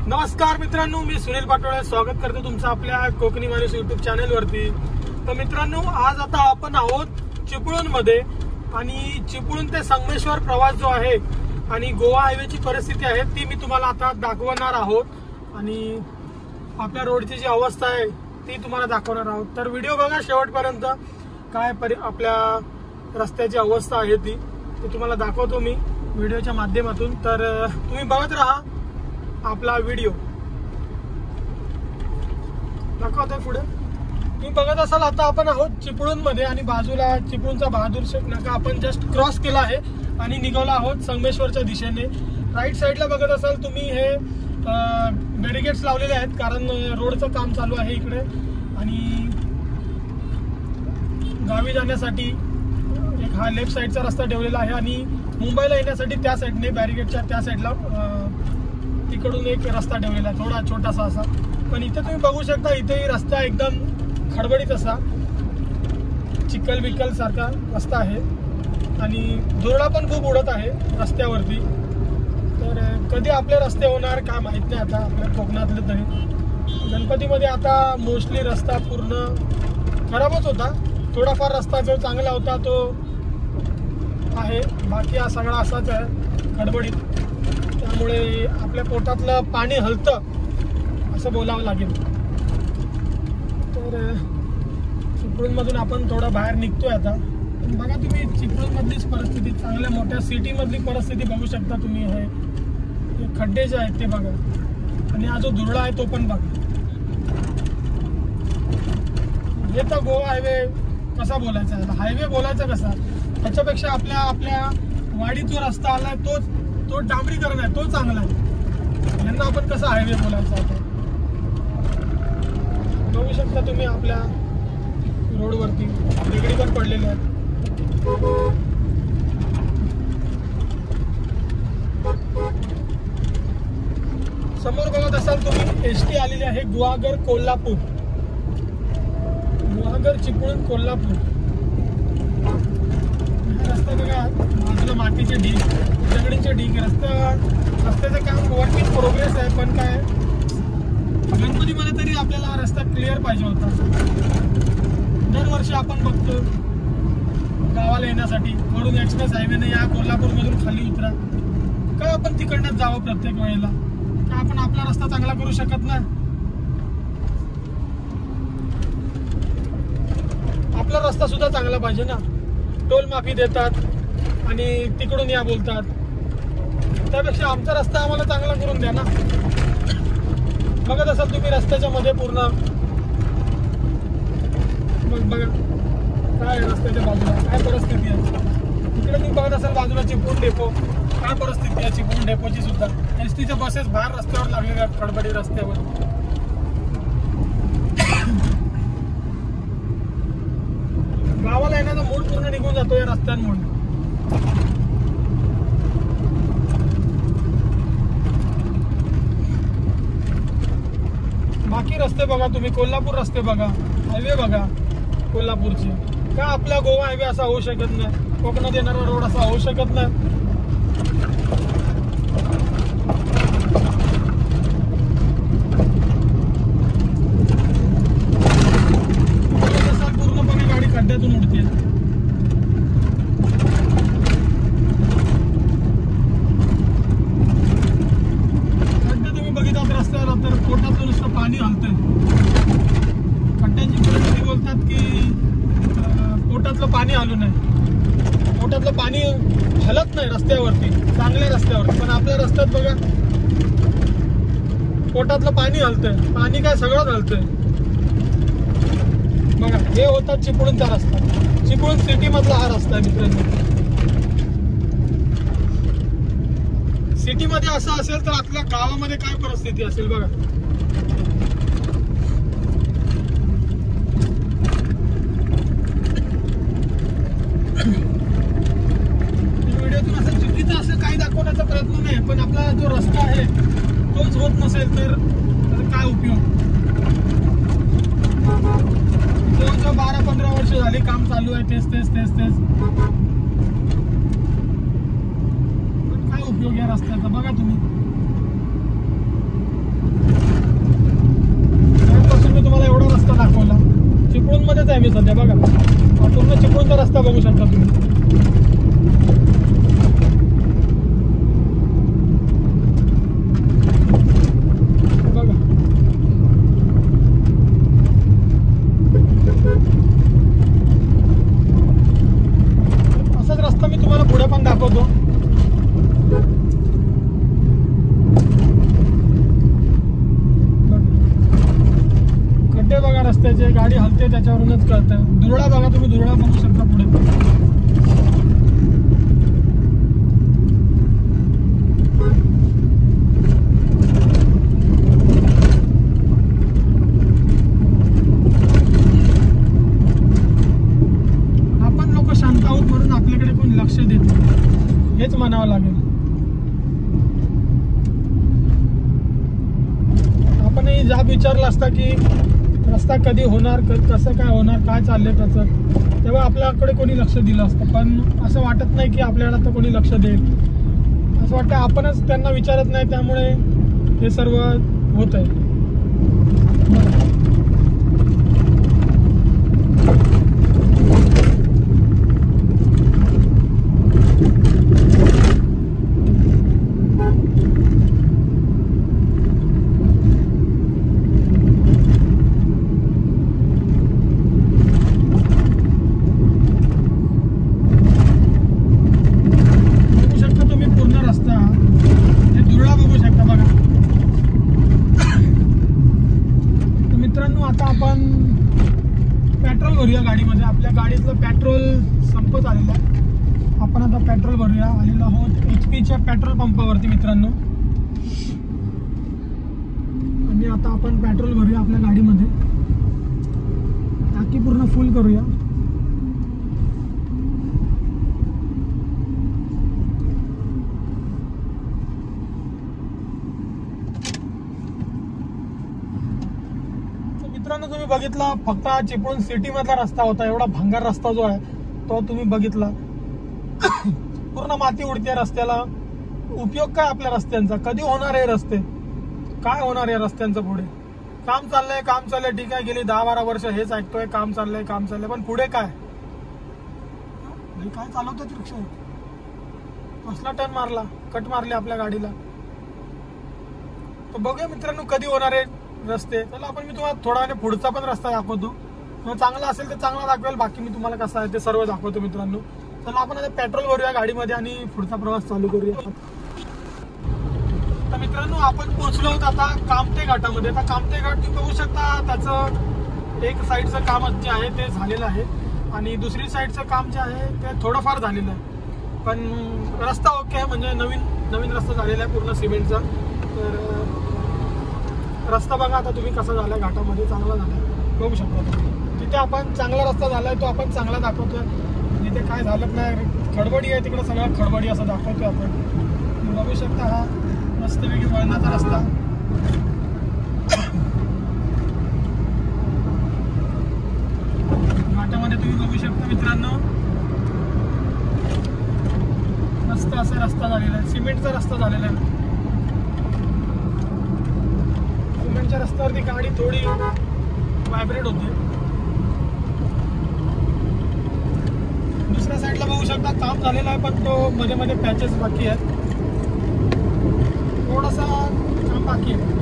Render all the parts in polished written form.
नमस्कार मित्रांनो, मी सुनील पाटोळे स्वागत करतो तुमचं आपल्या कोकणी माणूस युट्यूब चॅनल वरती। तर मित्रांनो, आज आता आपण आहोत चिपळूण मध्ये आणि चिपळूण ते संगमेश्वर प्रवास जो आहे आणि गोवा हायवेची परिस्थिती आहे ती मी तुम्हाला आता दाखवणार आहोत आणि आपल्या रोडची जी अवस्था आहे ती तुम्हाला दाखवणार आहोत। तर व्हिडिओ बघा शेवटपर्यंत, काय आपल्या रस्त्याची अवस्था आहे ती तुम्हाला दाखवतो मी व्हिडिओच्या माध्यमातून। तर तुम्ही बघत राहा आपला व्हिडिओ। दाखवतोय पुढे तुम्ही बघत असाल। आता आपण आहोत चिपळूण मध्ये आणि बाजूला चिपळूणचा बहादूर शेख नाका आपण जस्ट क्रॉस केला आहे आणि निघालो आहोत संगमेश्वरच्या दिशेने। राईट साईडला बघत असाल तुम्ही हे बॅरिकेड्स लावलेले आहेत कारण रोडचं काम चालू आहे इकडे आणि गावी जाण्यासाठी एक हा लेफ्ट साईडचा रस्ता ठेवलेला आहे आणि मुंबईला येण्यासाठी त्या साईडने बॅरिकेडच्या त्या साईडला तिकडून एक रस्ता ठेवलेला आहे, थोडा छोटासा असा। पण इथे तुम्ही बघू शकता इथेही रस्ता एकदम खडबडीत असा चिखल बिकल सारखा रस्ता आहे आणि धुरळा पण खूप उडत आहे रस्त्यावरती। तर कधी आपले रस्ते होणार काय माहित नाही आता आपल्या कोकणातले तरी। गणपतीमध्ये आता मोस्टली रस्ता पूर्ण खराबच होता, थोडाफार रस्ता जो चांगला होता तो आहे, बाकी हा सगळा असाच आहे खडबडीत। त्यामुळे आपल्या पोटातलं पाणी हलतं असं बोलावं लागेल। तर चिपळूणमधून आपण थोडा बाहेर निघतोय आता। बघा तुम्ही चिपळूणमधलीच परिस्थिती, चांगल्या मोठ्या सिटीमधली परिस्थिती बघू शकता तुम्ही। हे खड्डे जे आहेत ते बघा आणि हा जो धुरळा आहे तो पण बघा। हे तर गोवा हायवे कसा बोलायचा आहे, हायवे बोलायचा कसा, त्याच्यापेक्षा आपल्या वाडीत जो रस्ता आलाय तो डांबरीकरण आहे तो चांगला आहे। यांना आपण कसा हायवे बोलायचा आता बघू शकता तुम्ही। आपल्या रोडवरती दगडी पण पडलेले आहेत। समोर बघत असाल तुम्ही एसटी आलेली आहे गुहागर कोल्हापूर, गुहागर चिपळूण कोल्हापूर। रस्ता बघा, बाजूला मातीचे ढीग, दगडीचे ढीग। रस्त्याचं काम वर्क इन प्रोग्रेस आहे, पण काय गणपतीमध्ये तरी आपल्याला रस्ता क्लिअर पाहिजे होता। दरवर्षी आपण बघतो गावाला येण्यासाठी वरून एक्सप्रेस हायवेने या कोल्हापूरमधून खाली उतरा, काय आपण तिकडनंच जावं प्रत्येक वेळेला, काय आपण आपला रस्ता चांगला करू शकत नाही? आपला रस्ता सुद्धा चांगला पाहिजे ना। टोल माफी देतात आणि तिकडून या बोलतात, त्यापेक्षा आमचा रस्ता आम्हाला चांगला करून द्या ना। बघत असाल तुम्ही रस्त्याच्या मध्ये पूर्ण मग बघा काय रस्त्याच्या बाजूला काय परिस्थिती आहे। तिकडे तुम्ही बघत असाल बाजूला चिपळूण डेपो, काय परिस्थिती आहे चिपळूण डेपोची सुद्धा। एसटीच्या बसेस बाहेर रस्त्यावर लागलेल्या आहेत खडबडी रस्त्यावर। गावाला येण्याचा मूड पूर्ण निघून जातो या रस्त्यांमुळे। बाकी रस्ते बघा तुम्ही, कोल्हापूर रस्ते बघा, हायवे बघा कोल्हापूरची। का आपला गोवा हायवे असा होऊ शकत नाही, कोकणात येणारा रोड असा होऊ शकत नाही? पूर्णपणे गाडी खड्ड्यातून उडते। खड्डे तुम्ही बघितलात रस्त्यावर तर पोटातून नुसतं पाणी हलतंय। खड्ड्यांची परिस्थिती बोलतात की पोटातलं पाणी हलू नये, पोटातलं पाणी हलत नाही रस्त्यावरती, चांगल्या रस्त्यावरती, पण आपल्या रस्त्यात बघा पोटातलं पाणी हलतंय। पाणी काय सगळंच हलतंय बघा। हे होता चिपळूणचा रस्ता, चिपळूण सिटी मधला हा रस्ता आहे मित्रांनो। सिटी मध्ये असं असेल तर आपल्या गावामध्ये काय परिस्थिती असेल बघा। व्हिडिओतून असं चुकीचं असं काही दाखवण्याचा प्रयत्न नाही, पण आपला जो रस्ता आहे तोच होत नसेल तर काय उपयोग। जवळजवळ 12-15 वर्ष झाली काम चालू आहे, तेच उपयोग या रस्त्याचा बघा तुम्ही। मी सध्या. बघा हा पूर्ण चिपळूणचा रस्ता बघू शकता तुम्ही. बघा असाच रस्ता मी तुम्हाला पुढे पण दाखवतो. बघा रस्त्याचे, गाडी हलते त्याच्यावरूनच कळतं. दुरळा बघा तुम्ही, दुरळा बघू शकता पुढे. आपण लोक शांत आहोत म्हणून आपल्याकडे कोणी लक्ष देत नाही, हेच म्हणावं लागेल. आपणही जाब विचारला असता की रस्ता कधी होणार, कसं काय होणार, काय चाललंय त्याचं, तेव्हा आपल्याकडे कोणी लक्ष दिलं असतं. पण असं वाटत नाही की आपल्याला आता कोणी लक्ष देईल. असं वाटतं आपणच त्यांना विचारत नाही, त्यामुळे हे सर्व होत आहे. आता आपण पेट्रोल भरूया गाडीमध्ये. आपल्या गाडीतलं पेट्रोल संपत आलेलं आहे. आपण आता पेट्रोल भरूया. आलेलो आहोत HP पेट्रोल पंपावरती मित्रांनो. आणि आता आपण पेट्रोल भरूया आपल्या गाडीमध्ये. टाकी पूर्ण फुल करूया. मित्रांनो तुम्ही बघितला, फक्त चिपळूण सिटी मधला रस्ता होता. एवढा भंगार रस्ता जो आहे तो तुम्ही बघितला. पूर्ण माती उडते रस्त्याला. उपयोग काय आपल्या रस्त्यांचा? कधी होणार आहे रस्ते? काय होणार आहे रस्त्यांचं पुढे? काम चाललंय ठीक आहे. गेली 10-12 वर्ष हेच ऐकतोय, काम चाललंय. पण पुढे काय? काय चालवतात रिक्षा? कसला टर्न मारला, कट मारले आपल्या गाडीला. तर बघूया मित्रांनो कधी होणार आहे रस्ते. चला आपण मी तुम्हाला थोडा वेळ पुढचा पण रस्ता दाखवतो. चांगला असेल तर चांगला दाखवेल, बाकी मी तुम्हाला कसं आहे ते सर्व दाखवतो मित्रांनो. चला आपण आता पेट्रोल भरूया गाडीमध्ये आणि पुढचा प्रवास चालू करूया. तर मित्रांनो आपण पोहोचलो आहोत आता कामते घाटामध्ये. आता कामते घाट तुम्ही बघू शकता, त्याचं एक साईडचं काम जे आहे ते झालेलं आहे आणि दुसरी साईडचं काम जे आहे ते थोडंफार झालेलं आहे. पण रस्ता ओके आहे, म्हणजे नवीन रस्ता झालेला आहे पूर्ण सिमेंटचा. तर रस्ता बघा आता तुम्ही कसा झालाय घाटामध्ये, चांगला झालाय बघू शकता तुम्ही. तिथे आपण चांगला रस्ता झालाय तो आपण चांगला दाखवतोय. जिथे काय झालं नाही, खडबडी आहे तिकडे सगळं खडबडी असं दाखवतोय आपण. बघू शकता हा मस्तपैकी वळणाचा रस्ता. घाटामध्ये तुम्ही बघू शकता मित्रांनो, मस्त असा रस्ता झालेला आहे. सिमेंटचा रस्ता झालेला आहे. सिमेंटच्या रस्त्यावरती गाडी थोडी व्हायब्रेट होते. दुसऱ्या साईडला बघू शकता काम झालेलं आहे, पण तो मध्ये मध्ये पॅचेस बाकी आहेत. थोडासा काम बाकी आहे.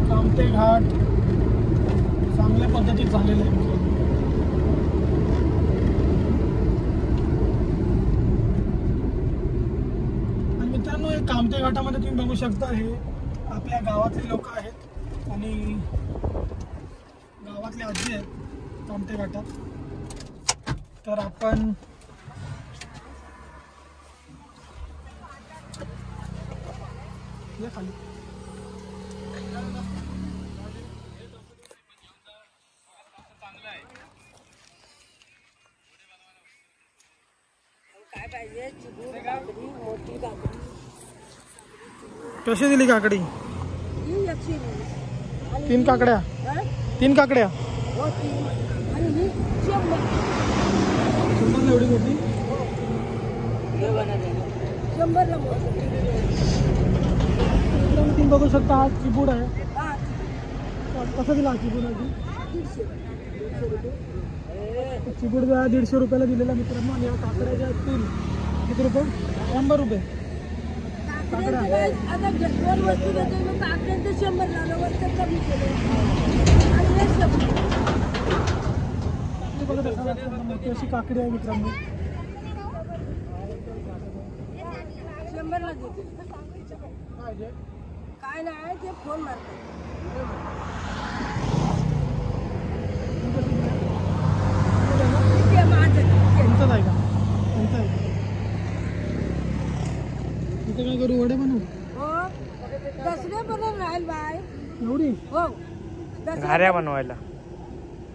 कामते घाट चांगल्या पद्धतीत झालेलं आहे. आणि मित्रांनो हे कामते घाटामध्ये तुम्ही बघू शकता, हे आपल्या गावातले लोक आहेत आणि गावातले आजी आहेत कामते घाटात. तर आपण खाली कशी दिली काकडी? 3 काकड्या. 3 काकड्या 100 एवढी मोठी. मित्रांनो तुम्ही बघू शकता हा चिबूड आहे. कसं दिला हा चिबूड आहे? चिबूड 150 रुपयाला दिलेला मित्रांनो. आणि या काकड्या ज्या आहेत 3 किती रुपये? 100 रुपये. काकड्या आता दोन वस्तू घेतो मग काकड्यांचं 100 झालं वरचं कमी केलं आणि हे 100. बघत असाल मोठी अशी काकडी आहे मित्रांनो. 100ला देते. काय नाही ते फोन मारतात. तुमचंच आहे का? तुमचं आहे. इथे काय करू? वडे बनवू? हो दसऱ्यापर्यंत राहील बाय. एवढी? हो घाऱ्या बनवायला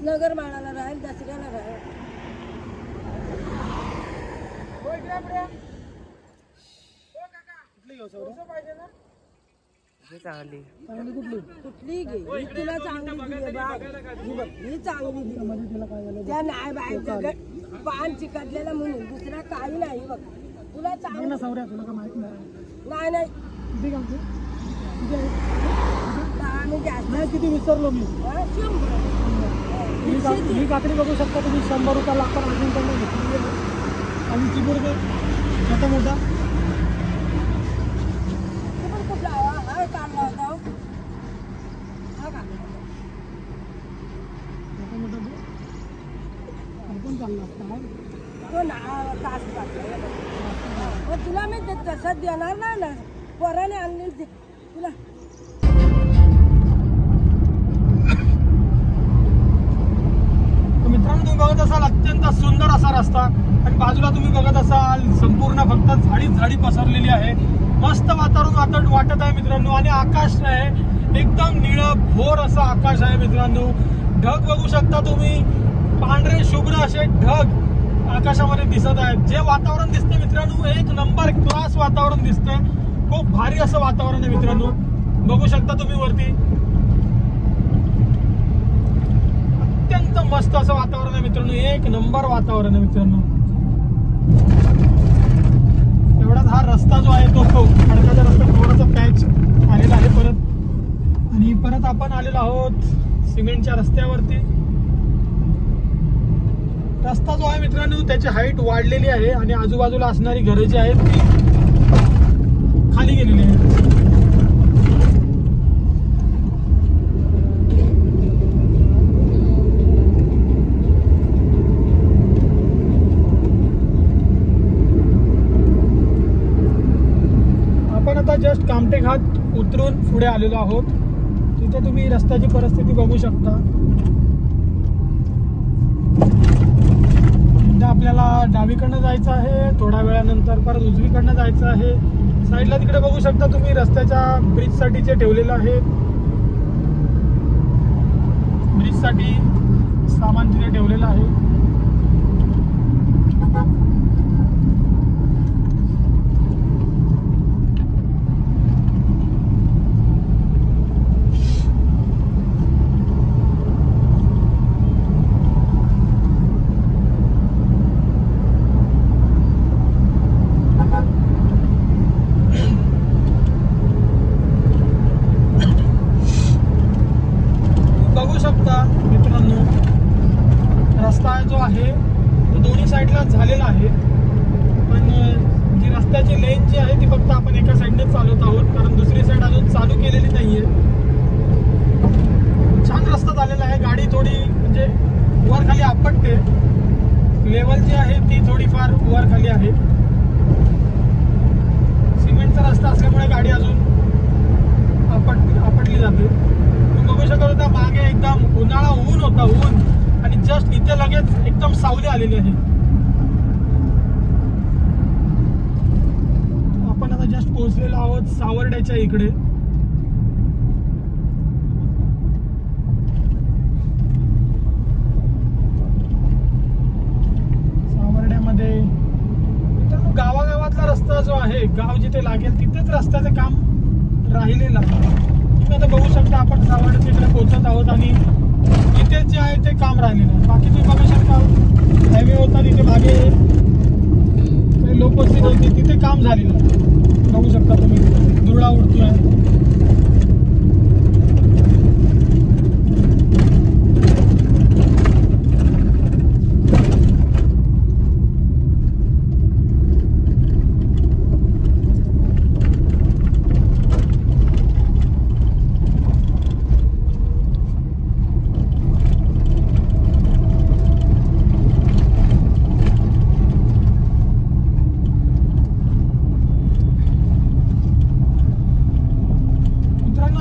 नगर माळाला राहील, दसऱ्याला राहील. कुठली घेऊ सौरभ? चांगली चांगली कुठली? कुठली घे ही तुला चांगली दिली बाय. ही बघ ही चांगली दिली. मध्ये तिला काय झालं? त्या नाही बाय जगत पान चिकटलेला म्हणून दुसरा काही नाही. बघ तुला नाही चांगलं ना सौर्या, तुला का माहित नाही? नाही नाही किती घालते? किती आहे? आम्ही जास्त नाही किती विसरलो मी. 100. ही काकडी बघू शकता तुम्ही 100 रुपयाला आपण अजूनकडनं घेतली आहे. आणि चिबूड मोठा मोठा कुठला हा काढला होता हा का मोठा मोठा आपण चालला असता. तो ना तास काढला. मग तुला मी तसंच देणार नाही ना. पोराने आणली तुला. मित्रांनो तुम्ही बघत असाल अत्यंत सुंदर असा रस्ता. आणि बाजूला तुम्ही बघत असाल संपूर्ण फक्त झाडी पसरलेली आहे. मस्त वातावरण वाटत आहे मित्रांनो. आणि आकाश आहे एकदम निळं भोर असं आकाश आहे मित्रांनो. ढग बघू शकता तुम्ही, पांढरे शुभ्र असे ढग आकाशामध्ये दिसत आहेत. जे वातावरण दिसते मित्रांनो एक नंबर क्लास वातावरण दिसतंय. खूप भारी असं वातावरण आहे मित्रांनो. बघू शकता तुम्ही वरती अत्यंत मस्त असं वातावरण आहे मित्रांनो. एक नंबर वातावरण आहे मित्रांनो. एवढाच हा रस्ता जो आहे तो खडकाचा रस्ता थोडासा पॅच आलेला आहे परत. आणि परत आपण आलेलो आहोत सिमेंटच्या रस्त्यावरती. रस्ता जो आहे मित्रांनो त्याची हाईट वाढलेली आहे आणि आजूबाजूला असणारी घरे जी आहेत ती खाली गेलेली आहेत. आपण आता जस्ट कामटे घाट उतरून पुढे आलेलो आहोत. तिथे तुम्ही रस्त्याची परिस्थिती बघू शकता. आपल्याला डावीकडनं जायचं आहे, थोड्या वेळानंतर परत उजवीकडनं जायचं आहे. साईडला तिकडे बघू शकता तुम्ही रस्त्याच्या ब्रिजसाठी जे ठेवलेलं आहे. ब्रिजसाठी सामान तिथे ठेवलेलं आहे. रस्ता जो आहे तो दोन्ही साईडला झालेला आहे. पण जी रस्त्याची लेन जी आहे ती फक्त आपण एका साईडनेच चालवत आहोत, कारण दुसरी साईड अजून चालू केलेली नाहीये. छान रस्ता झालेला आहे. गाडी थोडी म्हणजे वर खाली आपटते. लेवल जी आहे ती थोडीफार वर खाली आहे. सिमेंटचा रस्ता असल्यामुळे गाडी अजून आपटली जाते. तुम्ही बघू शकत होता मागे एकदम उन्हाळा ऊन होता, ऊन. आणि जस्ट इथे लगेच एकदम सावली आलेली आहे. आपण आता जस्ट पोहोचलेलो आहोत सावर्ड्याच्या इकडे. सावर्ड्यामध्ये मित्रांनो गावागावातला रस्ता जो आहे, गाव जिथे लागेल तिथेच रस्त्याचं काम राहिलेलं आहे. तुम्ही आता बघू शकता आपण सावर्ड्याच्या इकडे पोहोचत आहोत आणि इथे जे आहे ते काम राहिलेलं आहे. बाकी तुम्ही बघू शकता हायवे होता तिथे मागे काही लोक पोचली नव्हती तिथे काम झालेलं आहे. बघू शकता तुम्ही धुळा उडतोय.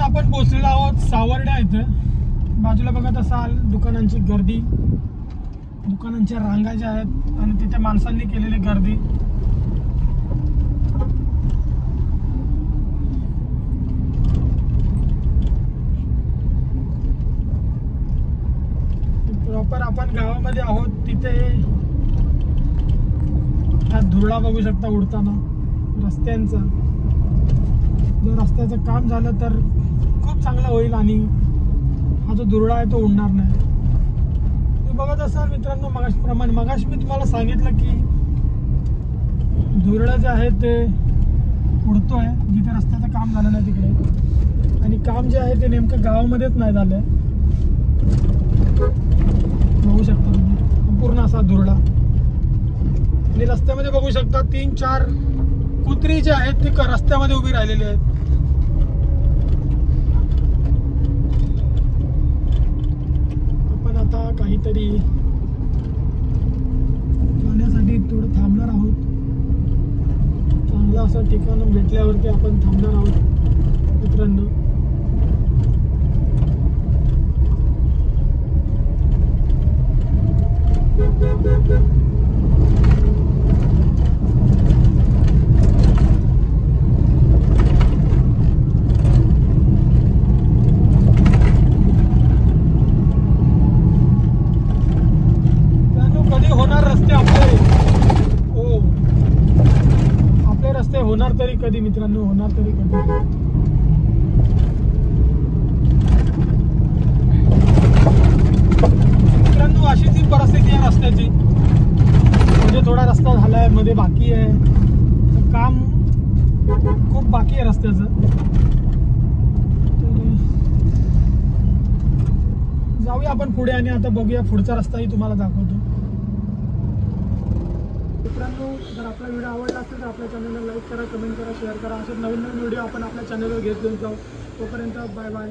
आपण पोहोचलेलो आहोत सावर्डा इथं. बाजूला बघत असाल दुकानांची गर्दी, दुकानांच्या रांगा ज्या आहेत आणि तिथे माणसांनी केलेली गर्दी. प्रॉपर आपण गावामध्ये आहोत. तिथे हा धुळा बघू शकता उडताना रस्त्यांचा. जर रस्त्याचं काम झालं तर खूप चांगलं होईल आणि हा जो धुरळा आहे तो उडणार नाही. तुम्ही बघत असाल मित्रांनो मगाशी मी तुम्हाला सांगितलं की धुरळं जे आहे ते उडतोय जिथे रस्त्याचं काम झालं नाही तिकडे. आणि काम जे आहे ते नेमकं गावामध्येच नाही झालंय. बघू शकता तुम्ही पूर्ण असा धुरळा. आणि रस्त्यामध्ये बघू शकता 3-4 कुत्री जे आहेत ते रस्त्यामध्ये उभी राहिलेली आहेत. आपण आता काहीतरी जाण्यासाठी थोडं थांबणार आहोत. चांगलं असं ठिकाण भेटल्यावरती आपण थांबणार आहोत मित्रांनो. होणार तरी कधी मित्रांनो, होणार तरी कधी. मित्रांनो अशीच ही परिस्थिती आहे रस्त्याची. म्हणजे थोडा रस्ता झालाय, मध्ये बाकी आहे, काम खूप बाकी आहे रस्त्याचं. जाऊया आपण पुढे आणि आता बघूया पुढचा रस्ताही तुम्हाला दाखवतो. मित्रांनो जर आपला व्हिडिओ आवडला असेल तर आपल्या चॅनलला लाईक करा, कमेंट करा, शेअर करा. असे नवीन नवीन व्हिडिओ आपण आपल्या चॅनलवर घेत जाऊ. तोपर्यंत बाय बाय.